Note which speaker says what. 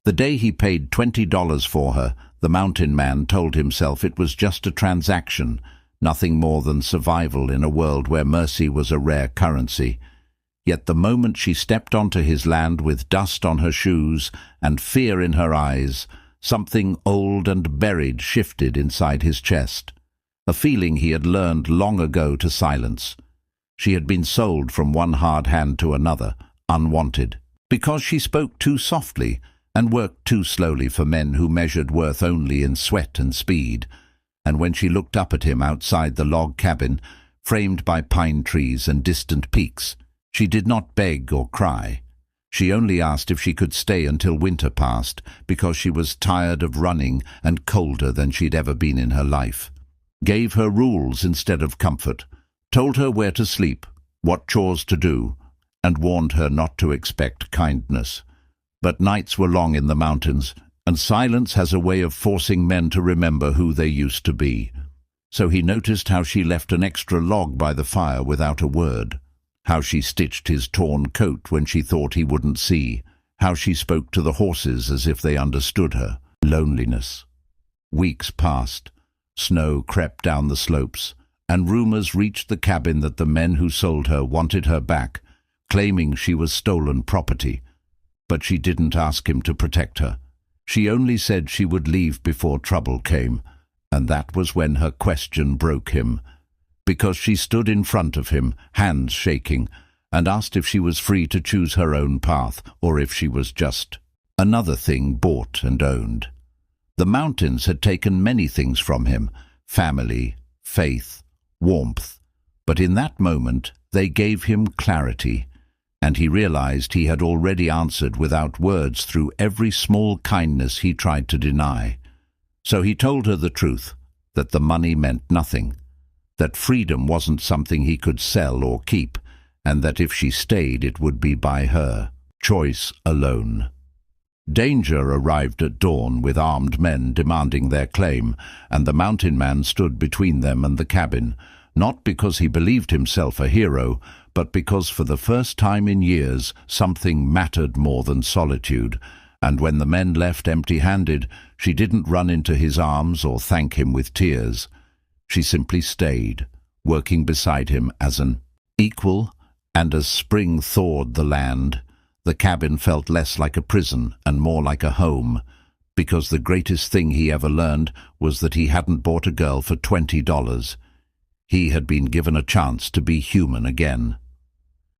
Speaker 1: The day he paid $20 for her, the mountain man told himself it was just a transaction, nothing more than survival in a world where mercy was a rare currency. Yet the moment she stepped onto his land with dust on her shoes and fear in her eyes, something old and buried shifted inside his chest, a feeling he had learned long ago to silence. She had been sold from one hard hand to another, unwanted, because she spoke too softly and worked too slowly for men who measured worth only in sweat and speed. And when she looked up at him outside the log cabin, framed by pine trees and distant peaks, she did not beg or cry. She only asked if she could stay until winter passed, because she was tired of running and colder than she'd ever been in her life. Gave her rules instead of comfort, told her where to sleep, what chores to do, and warned her not to expect kindness. But nights were long in the mountains, and silence has a way of forcing men to remember who they used to be. So he noticed how she left an extra log by the fire without a word, how she stitched his torn coat when she thought he wouldn't see, how she spoke to the horses as if they understood her. Loneliness. Weeks passed. Snow crept down the slopes, and rumors reached the cabin that the men who sold her wanted her back, claiming she was stolen property. But she didn't ask him to protect her. She only said she would leave before trouble came, and that was when her question broke him, because she stood in front of him, hands shaking, and asked if she was free to choose her own path, or if she was just another thing bought and owned. The mountains had taken many things from him, family, faith, warmth, but in that moment they gave him clarity, and he realized he had already answered without words through every small kindness he tried to deny. So he told her the truth, that the money meant nothing, that freedom wasn't something he could sell or keep, and that if she stayed it would be by her choice alone. Danger arrived at dawn with armed men demanding their claim, and the mountain man stood between them and the cabin, not because he believed himself a hero, but because for the first time in years something mattered more than solitude, and when the men left empty-handed, she didn't run into his arms or thank him with tears. She simply stayed, working beside him as an equal, and as spring thawed the land, the cabin felt less like a prison and more like a home, because the greatest thing he ever learned was that he hadn't bought a girl for $20. He had been given a chance to be human again.